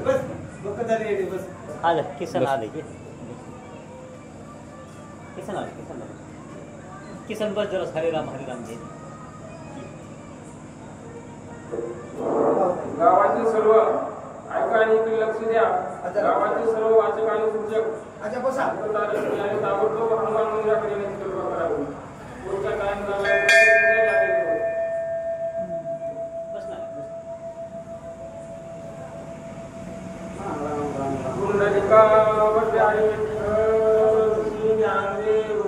बस बघ झाले बस आलं किसन आले की किसन आले किसन बस जरा हरिराम जे गावातील सर्व ऐका आणि इकडे लक्ष द्या. गावातील सर्व वाचक आणि सूचक ताबडतोब हनुमान मंदिराकडे येण्याची कल्पना करावी. पुढचा टाइम झाला पुंडलिका वड्यारी श्री ज्ञानदेव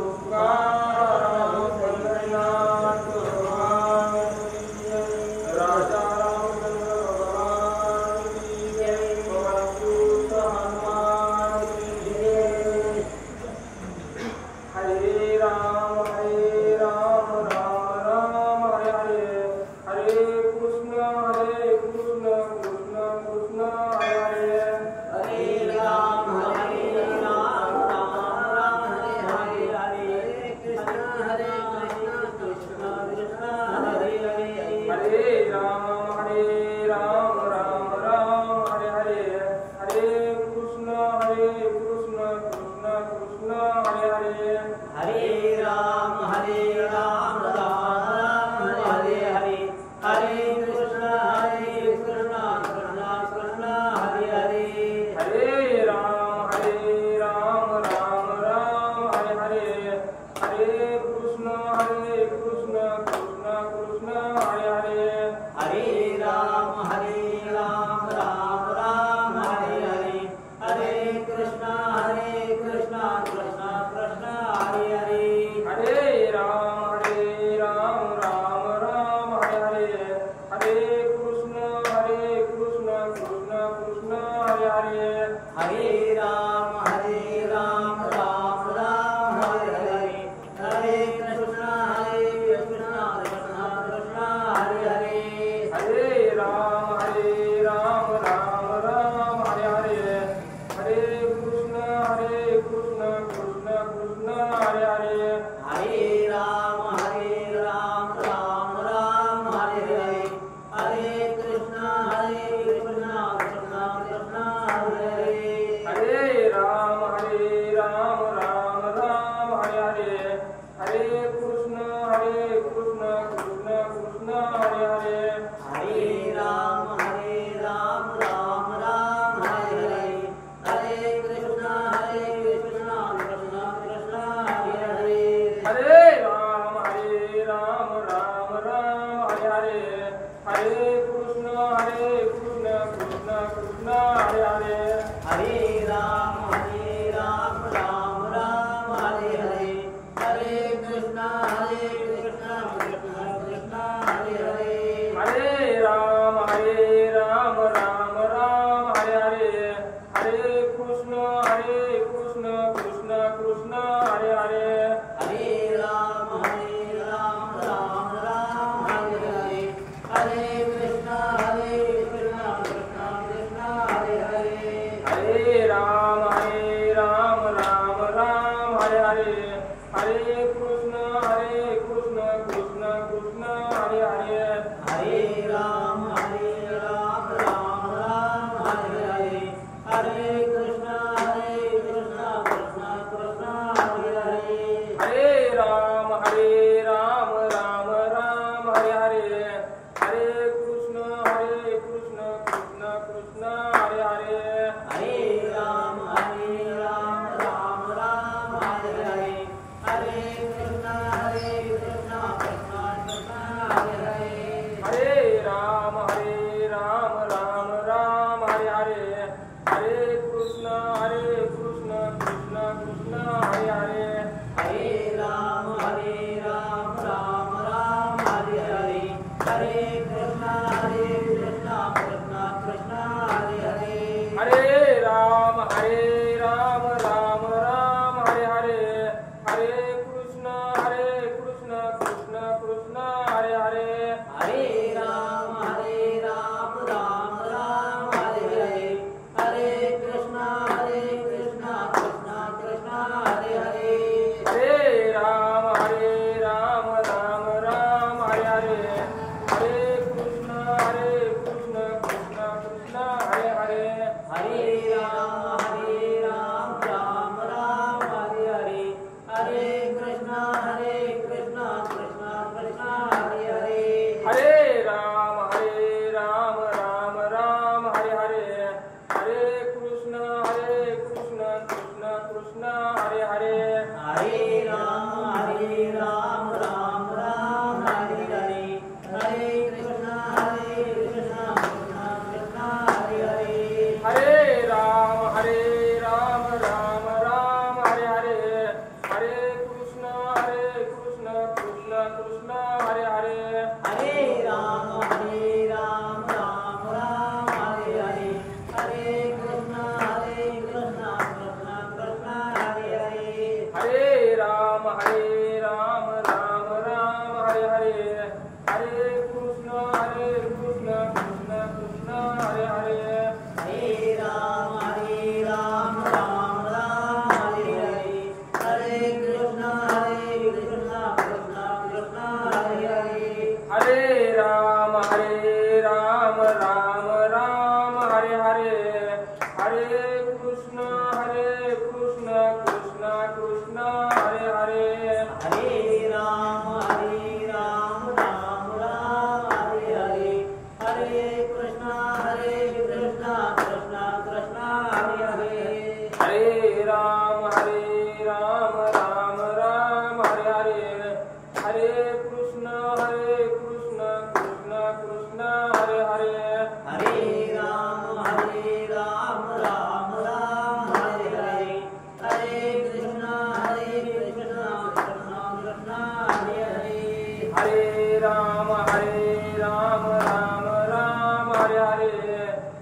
Hare Ram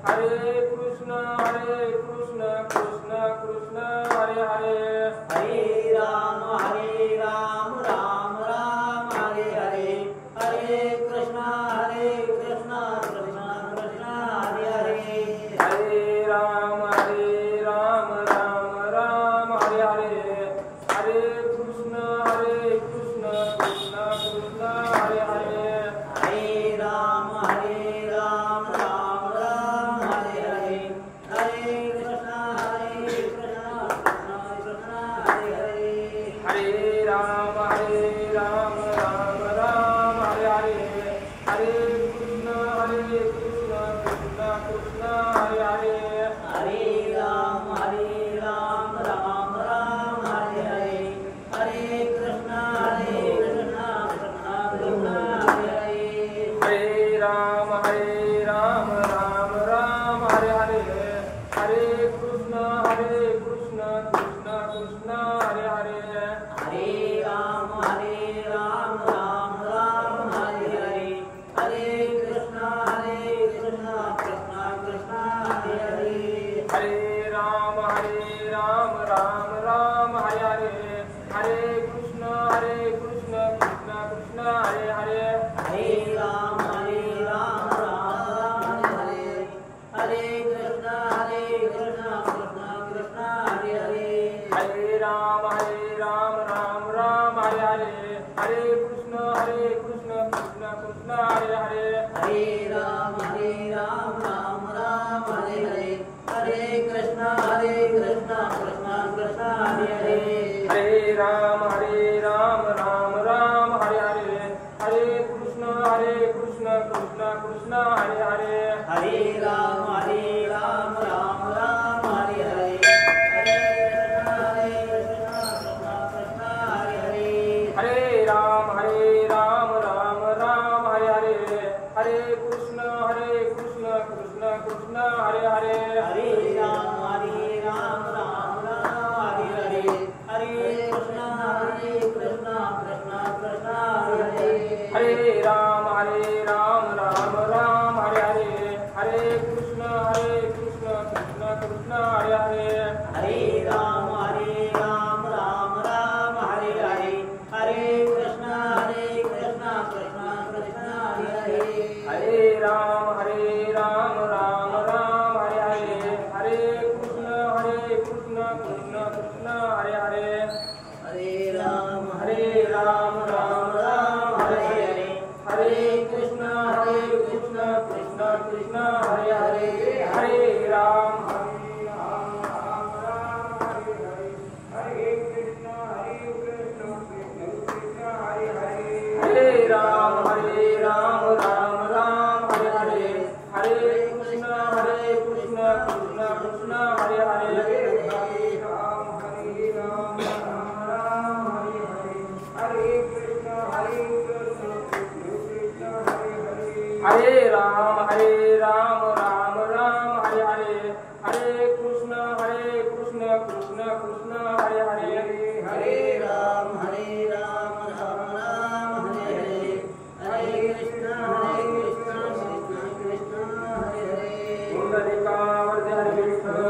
हरे कृष्ण कृष्ण कृष्ण हरे हरे हरे राम राम राम हरे हरे हरे कृष्ण कृष्ण कृष्ण हरे हरे हरे राम राम राम हरे हरे हरे कृष्ण कृष्ण कृष्ण हरे हरे हरे राम राम राम हरे हरे हरे कृष्ण कृष्ण कृष्ण हरे हरे हरे राम राम राम हरे हरे हरे कृष्ण कृष्ण कृष्ण हरे हरे हरे राम राम राम हरे हरे हरे कृष्ण कृष्ण कृष्ण हरे हरे हरे राम राम राम हरे हरे हरे कृष्ण कृष्ण कृष्ण हरे हरे हरे राम राम राम हरे हरे हरे कृष्ण कृष्ण कृष्ण हरे हरे हरे राम राम हरे हरे हरे कृष्ण कृष्ण कृष्ण हरे हरे हरे राम राम हरे हरे कृष्ण कृष्ण कृष्ण हरे हरे हरे राम राम हरे हरे हरे कृष्ण कृष्ण कृष्ण हरे हरे हरे राम राम हरे हरे हरे कृष्ण कृष्ण कृष्ण हरे हरे हरे राम राम हरे हरे हरे कृष्ण कृष्ण कृष्ण हरे हरे हरे राम राम हरे हरे हरे कृष्ण कृष्ण हरे हरे हरे राम राम हरे हरे हरे कृष्ण कृष्ण कृष्ण हरे हरे हरे राम राम हरे हरे हरे कृष्ण कृष्ण कृष्ण हरे हरे हरे राम राम हरे हरे हरे कृष्ण कृष्ण कृष्ण हरे हरे हरे राम राम हरे हरे हरे कृष्ण कृष्ण कृष्ण हरे हरे हरे राम राम हरे हरे हरे कृष्ण कृष्ण कृष्ण हरे हरे हरे राम राम हरे हरे हरे कृष्ण कृष्ण कृष्ण हरे हरे हरे राम राम हरे हरे हरे कृष्ण कृष्ण कृष्ण हरे हरे हरे राम राम हरे हरे हरे कृष्ण कृष्ण कृष्ण हरे हरे हरे राम राम हरे हरे हरे कृष्ण कृष्ण हरे हरे हरे राम राम हरे हरे हरे कृष्ण कृष्ण कृष्ण हरे हरे हरे राम राम हरे हरे हरे कृष्ण कृष्ण कृष्ण हरे हरे पुंडलिकावर्धि हरे विठ्ठल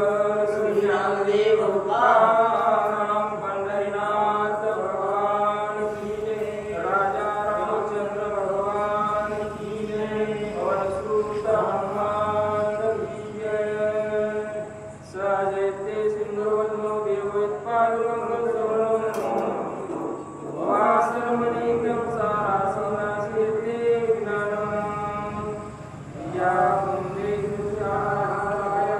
श्रीरामदेव राम पंढरीनाथ भगवान की जय राजा रामचंद्र भगवान की जय पवन सुत हनुमान की जय सजयते सिंधुवनो देवोत्पादनं वासरमणिकं सारासीनासीते विनानं या कुंदे दुर्गाया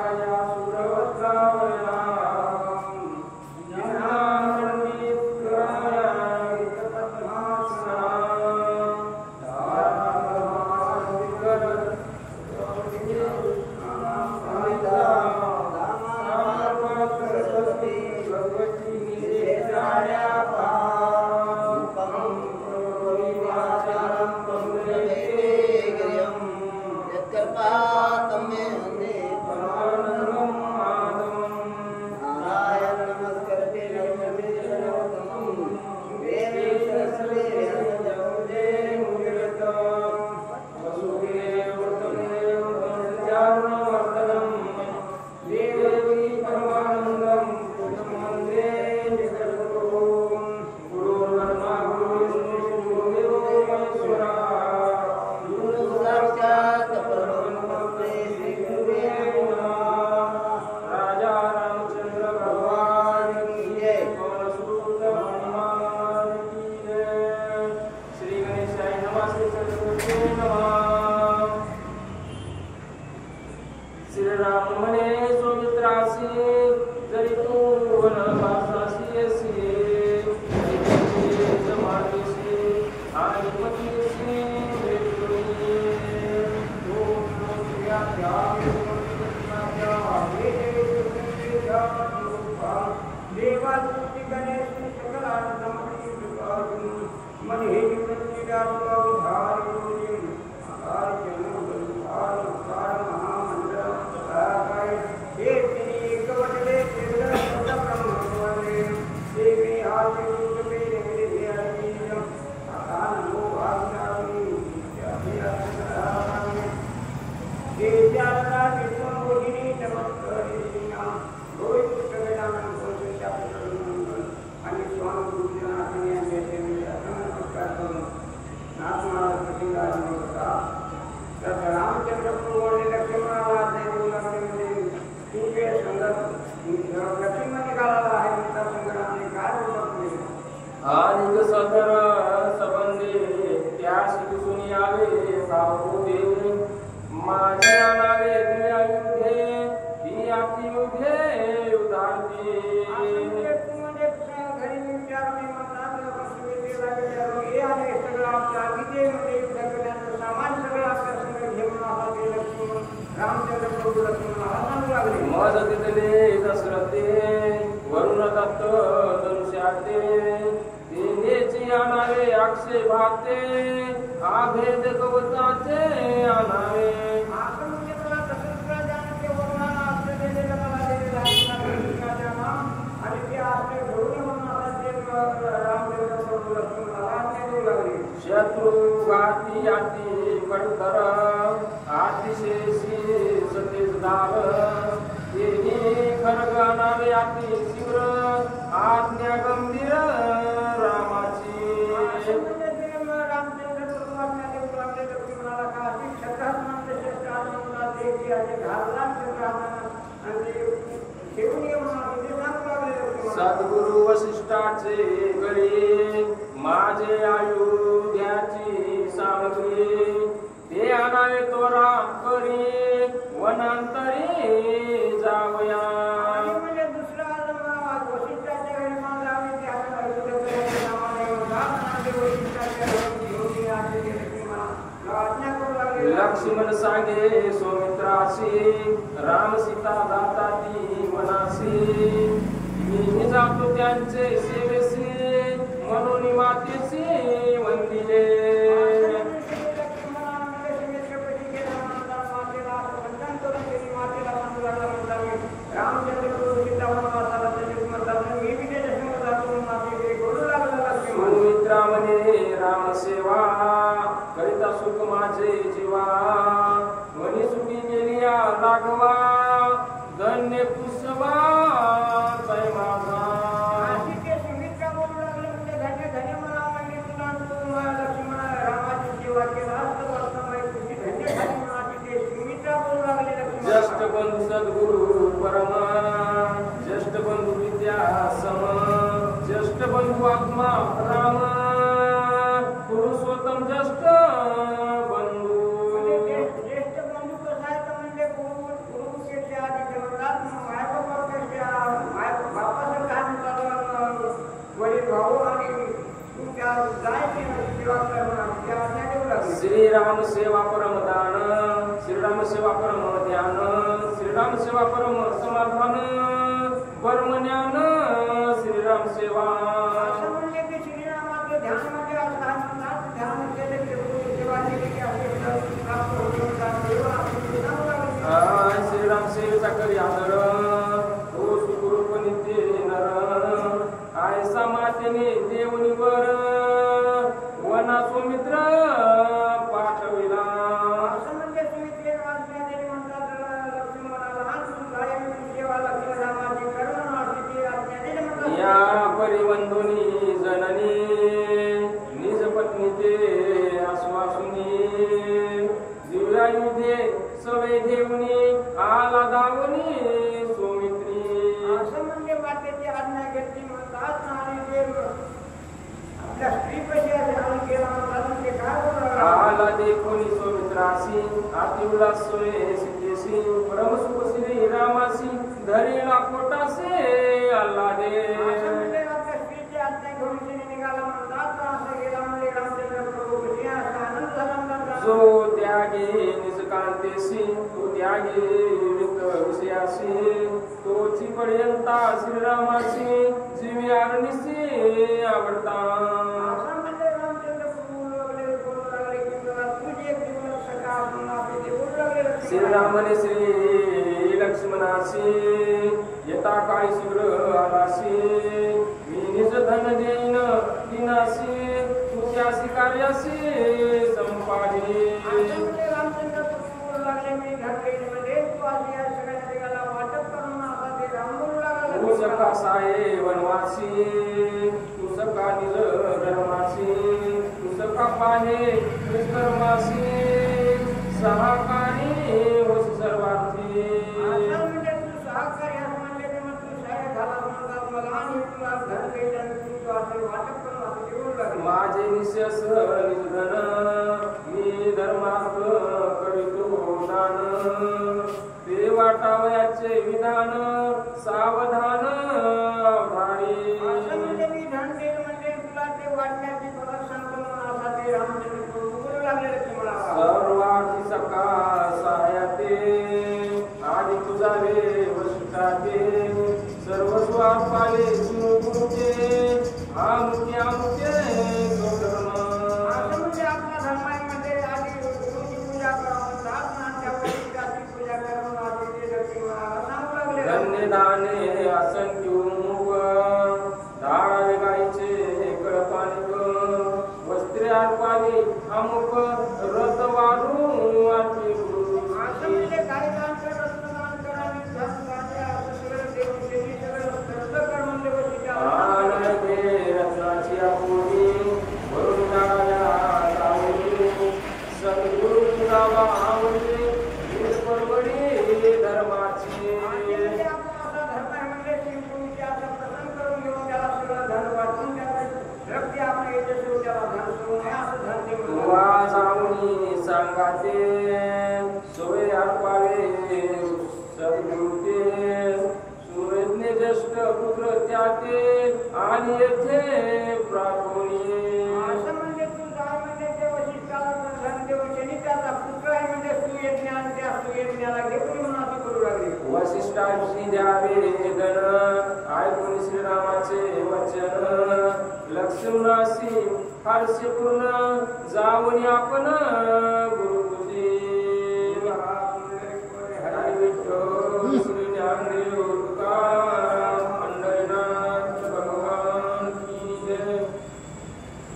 सुरवस्त्रावया श्रीराम म्हणे सुमित्रासी जरी तू वनवासासी येसी जमातीसी आणि पतीसी देवादूती गणेश सकलांतमणि विभागुं मन हे निवृत्तिदात्वा विधारिणों आकार्यं बलुभार महामंडल सहाय हे तिनी कवटले तेरह ब्रह्मवंदे देवी आदि रूप में मेरे ध्यानीय आकान नो भाग्यामि विद्याभिरामि देवजाना विष्णुमोहिनी नमस्कारिणा रोहित पुष्करणानं भोजच्या प्रसन्नं आणि स्वामी गुरुजनाने यांचे सेवेला नमस्कार करून नाथमाला प्रतिगामी होता तर रामचंद्र प्रभूने लक्ष्मणाला देऊ लागले तुझे संगत लक्ष्मण निघाला आहे त्या संगताने काय बोलले आणि सदर संबंधी त्यास दिसून यावे सावधे माझ्या नावे दिल्या युद्धे ही आपली युद्धे उदारती म्हणजे घरी विचार मी म्हणतात प्रश्न विचारू हे आहे सगळं आपल्या विजेमध्ये युद्ध करण्याचं सामान सगळं आपल्या संग घेऊन आला ते लक्ष्मण रामचंद्र प्रभू लक्ष्मणाला सांगू लागले मज तिथले दशरथे वरुण दत्त धनुष्याते तिनेची आणावे आक्षेपाते आभेद कवचाचे आणावे असं म्हणजे तुला दशरथ राजाने वरुणाला आश्रय दिलेलं मला दिलेलं आहे आणि ते आश्रय घेऊन म्हणून आता ते रामचंद्र प्रभू लक्ष्मणाला देऊ लागले शत्रुघाती याती कणकर अतिशेषी सतेजदार तिन्ही खरग आणावे अति शिवर आज्ञा गंभीर रामाची रामचंद्र प्रभू आपल्या देऊ लागले लक्ष्मणाला का अशी शतहात श्रेष्ठ आनंदाला देवी आणि घालला आणि घेऊन ये म्हणून ते सांगू लागले सद्गुरु वसिष्ठाचे गळी माझे आयुध्याची सामग्री ते आणावे तोरा करी वनांतरी जावया म्हणजे दुसरा वसिष्ठाच्या घरी मला आम्ही त्या लक्ष्मण सांगे सौमित्रासी राम सीता जाता ती मनासी मी जातो त्यांचे सेवेसी म्हणून मातेसी वंदिले राम सेवा करिता सुख माझे जीवा वनी सुखी गेली राघवा धन्य कुसवा जय माझा ज्येष्ठ बंधू सद्गुरु परम ज्येष्ठ बंधू विद्या सम ज्येष्ठ बंधू आत्मा राम पुरुषोत्तम ज्येष्ठ बंधू ज्येष्ठ बंधू कसा आहे तर म्हणजे गुरुपेक्षा आधी करतात बापासारखा वडील भाऊ आणि तुमच्या जायचे सेवा करणार श्रीराम सेवा परमदान श्रीराम सेवा परम ध्यान श्रीराम सेवा परम समाधान परम ज्ञान श्रीराम सेवा असं म्हणजे की श्रीरामाचं ध्यान म्हणजे असं ध्यान केले सेवा केली की आपले प्राप्त होते श्रीराम सेवेचा करी आदर हो सुखरूप नित्य नर आयसा मातेने देवनीवर वना सुमित्र पाठविला असं म्हणजे सुमित्रे वाचण्याने म्हणतात लक्ष्मणाला लहान सेवा लक्ष्मणाची करुणा असते आज्ञाने म्हणतात या परिवंदुनी जननी निज पत्नी ते आश्वासुनी दिव्यायुधे सवे घेऊनी आला धावनी सुमित्री असं म्हणजे मातेची आज्ञा घेतली म्हणतात आणि ते आपल्या स्त्री कशी आहे आणि गेला म्हणतात ते काय बोलणार आला देखोनी सुमित्र त्रासी आती उल्लास सोये सिद्धेसी परम सुख श्री रामासी धरी लाखोटासे आल्हादे. असं म्हणजे आपल्या स्त्रीची आज्ञा घेऊन तिने निघाला म्हणतात असं गेला म्हणजे रामचंद्र प्रभू कशी असा आनंद झाला म्हणतात. जो त्यागे निजकांतेसी तो त्यागे वित विषयासी तोची पर्यंता श्रीरामासी जीवी आरणीसी आवडता. असं म्हणजे रामचंद्र प्रभू बोलू लागले की तुला तुझी एक जीवन सखा असून आपले ते बोलू लागले. श्रीरामने श्री लक्ष्मणासी येता काळी शीघ्र आलासी मी निज धन देईन दिनासी तुझ्यासी कार्यासी संपादी. असं म्हणजे रामचंद्र प्रभू बोलू लागले मी घडलेमध्ये तू आधी या सगळ्या जगाला वाटप करून असा ते राम बोलू लागला. तू सखा साये वनवासी तू सखा निज धर्मासी तू सखा पाहे निष्कर्मासी सहाकारी होस सर्वार्थी. असं म्हणजे तू सहकारी असं म्हणजे की मग तू सहाय्य झाला म्हणतात मला आणि तुला धन देईल आणि तू असं वाटप करून असं ते बोलू लागले. माझे निश्चस निजधन मी धर्मार्थ करीतो दान ते वाटावयाचे विधान सावधान अवधानी. असं म्हणजे मी धन देईल म्हणजे तुला ते वाटण्याची पद्धत सांगतो म्हणून असा ते रामचंद्र प्रभू बोलू लागले तुम्हाला. सर्वार्थी सखा सहायते आदि तुझावे वशिष्ठाते सर्व स्वापाले गुरुते आमुखे आमुखे गौधर्म. असं म्हणजे आपला धर्म आहे म्हणजे आधी गुरुची पूजा करा म्हणतात आणि त्या वशिष्ठाची पूजा करून आधी ते दक्षिणा सांगू लागले. धन्य दाने असंख्य मुख धारावे गायचे कळपानिक वस्त्रे अर्पावी अमुक रथ वारू आरती असं म्हणजे काही दान कर रत्नदान कर आणि धन गाणे असं सगळं देऊन त्यांनी सगळं खर्च कर म्हणले वशिष्ठाला. आनंदे रत्नाची आपुनी वरून जाणाऱ्या जावळी सद्गुरु पुरावा आवडी वीर परवडी धर्माची. म्हणजे आपला असा धर्म आहे म्हणजे श्रीगुरूची असं प्रसन्न करून घेऊन त्याला सगळं धन वाटून द्यावे. रक्ती आपल्या याच्याशी त्याला धन सोडून नये असं धन ते म्हणतात. तुवा जाऊनी सांगाते सोय अर्पावे सद्गुरुते सुरज्ञ ज्येष्ठ पुत्र त्याते आणि येथे प्रापुनी. असं म्हणजे तू जाय म्हणजे ते वशिष्ठाला धन देऊन त्यांनी त्याचा पुत्र आहे म्हणजे सुयज्ञ आणि त्या सुयज्ञाला घेऊन म्हणून असे करू लागले. वशिष्ठांची द्यावे धन ऐकून श्रीरामाचे वचन लक्ष्मणासी फारसे पूर्ण जाऊन आपण गुरुजी. हरी विठ्ठल श्री ज्ञानदेव तुकाराम पंढरीनाथ भगवान की जय.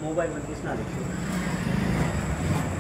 मोबाईल मध्ये दिसणार एकवीस